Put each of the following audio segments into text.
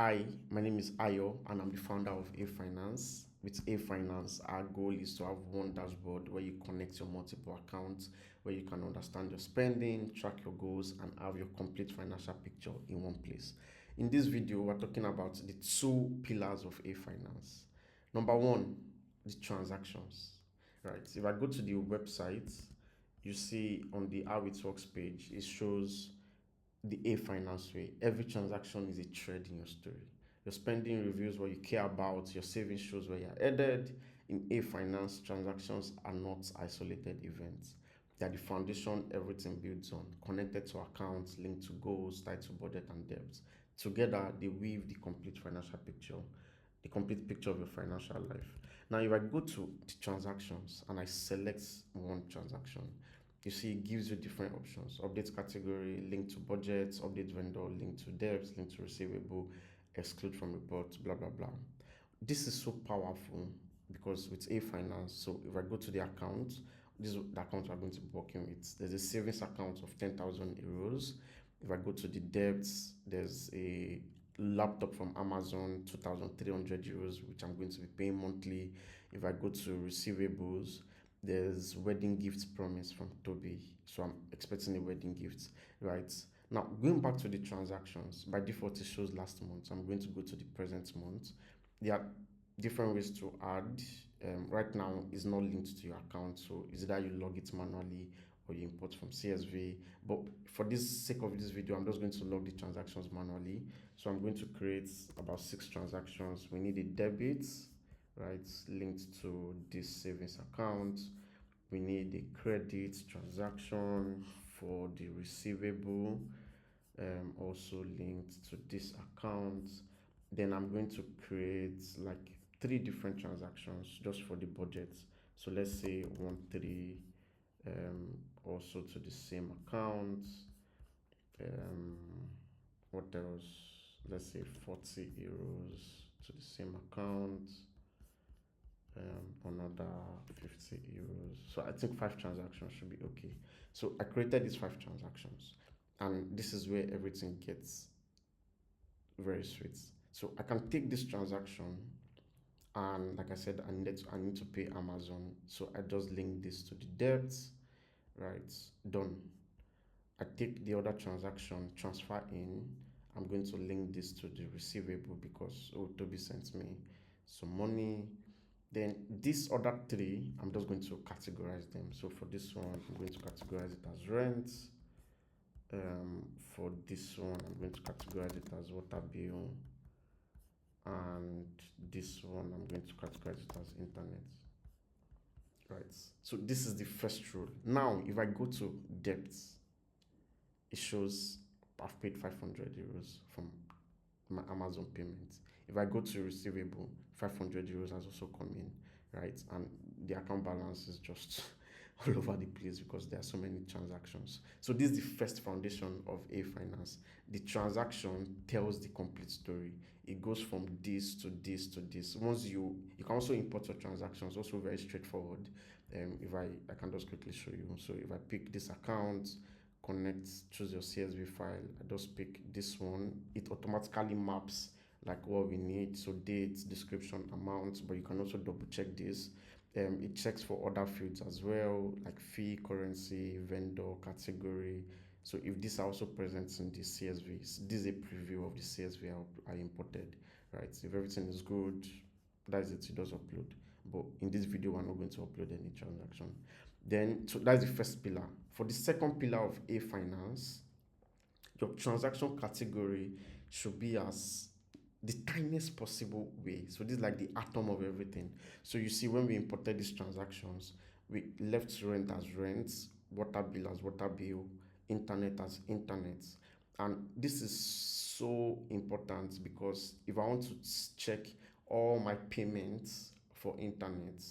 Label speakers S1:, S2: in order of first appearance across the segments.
S1: Hi, my name is Ayo, and I'm the founder of heyFinance. With heyFinance, our goal is to have one dashboard where you connect your multiple accounts, where you can understand your spending, track your goals, and have your complete financial picture in one place. In this video, we're talking about the two pillars of heyFinance. Number one, the transactions. Right. If I go to the website, you see on the How It Works page, it shows the heyFinance way. Every transaction is a thread in your story. Your spending reveals what you care about, your savings shows where you're headed. In heyFinance, transactions are not isolated events. They are the foundation everything builds on, connected to accounts, linked to goals, tied to budget and debts. Together, they weave the complete financial picture, the complete picture of your financial life. Now, if I go to the transactions and I select one transaction, you see it gives you different options: update category, link to budgets; update vendor, link to debts; link to receivable; exclude from reports, blah blah blah. This is so powerful because with heyFinance, so if I go to the account, this is the account we're going to be working with. There's a savings account of 10,000 euros. If I go to the debts, there's a laptop from Amazon, 2,300 euros, which I'm going to be paying monthly. If I go to receivables, there's wedding gifts promise from Toby. So I'm expecting a wedding gift, right? Now, going back to the transactions, by default, it shows last month. I'm going to go to the present month. There are different ways to add. Right now, it's not linked to your account. So is either you log it manually or you import from CSV. But for this sake of this video, I'm just going to log the transactions manually. So I'm going to create about 6 transactions. We need a debit, right, linked to this savings account. We need a credit transaction for the receivable, also linked to this account. Then I'm going to create like 3 different transactions just for the budget. So let's say 1 3, also to the same account. um, what else? Let's say 40 euros to the same account, another 50 euros. So I think 5 transactions should be okay. So I created these 5 transactions, and this is where everything gets very sweet. So I can take this transaction, and like I said, I need to pay Amazon. So I just link this to the debts, right? Done. I take the other transaction, transfer in. I'm going to link this to the receivable because Toby sent me some money. Then these other 3, I'm just going to categorize them. So for this one, I'm going to categorize it as rent. For this one, I'm going to categorize it as water bill. And this one, I'm going to categorize it as internet. Right. So this is the first rule. Now, if I go to debts, it shows I've paid 500 euros from my Amazon payment. If I go to receivable, 500 euros has also come in, right? And the account balance is just all over the place because there are so many transactions. So this is the first foundation of heyFinance. The transaction tells the complete story. It goes from this to this to this. Once you can also import your transactions, also very straightforward. If I can just quickly show you. So if I pick this account, connect, choose your CSV file, I just pick this one, it automatically maps like what we need. So date, description, amount, but you can also double check this. It checks for other fields as well, like fee, currency, vendor, category. So if these are also present in the CSV, this is a preview of the CSV I imported, right? If everything is good, that's it does upload. But in this video, we're not going to upload any transaction. Then, so that's the first pillar. For the second pillar of heyFinance, your transaction category should be as the tiniest possible way. So this is like the atom of everything. So you see, when we imported these transactions, we left rent as rent, water bill as water bill, internet as internet. And this is so important because if I want to check all my payments for internet,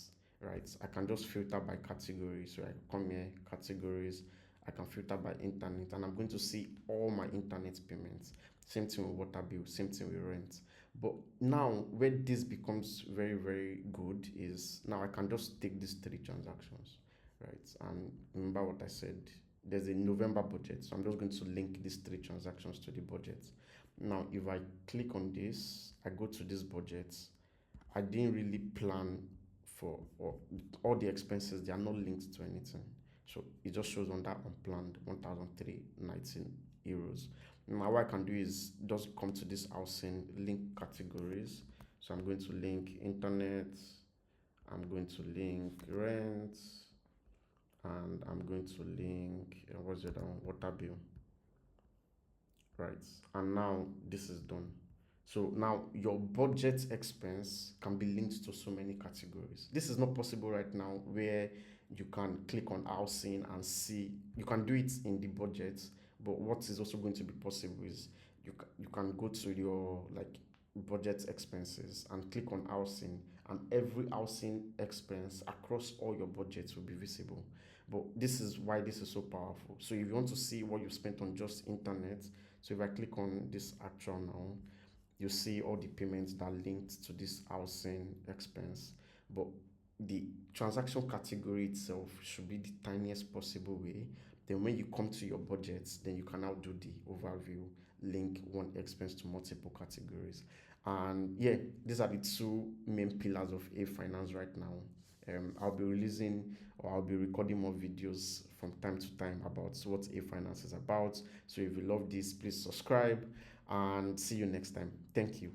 S1: right, I can just filter by category. So I come here, categories, I can filter by internet, and I'm going to see all my internet payments. Same thing with water bill, same thing with rent. But now, where this becomes very, very good is now I can just take these 3 transactions, right? And remember what I said, there's a November budget. So I'm just going to link these 3 transactions to the budget. Now, if I click on this, I go to this budget. I didn't really plan for all the expenses, they are not linked to anything. So it just shows on that unplanned 1,319 euros. Now, what I can do is just come to this housing link categories. So I'm going to link internet, I'm going to link rent, and I'm going to link what's the other one? Water bill, right? And now this is done. So now your budget expense can be linked to so many categories. This is not possible right now where you can click on housing and see, you can do it in the budget, but what is also going to be possible is you can go to your like budget expenses and click on housing, and every housing expense across all your budgets will be visible. But this is why this is so powerful. So if you want to see what you spent on just internet, so if I click on this actual now, you see all the payments that are linked to this housing expense. But the transaction category itself should be the tiniest possible way. Then when you come to your budgets, then you can now do the overview, link one expense to multiple categories. And yeah, these are the two main pillars of a finance right now. I'll be releasing or I'll be recording more videos from time to time about what a finance is about. So if you love this, please subscribe and see you next time. Thank you.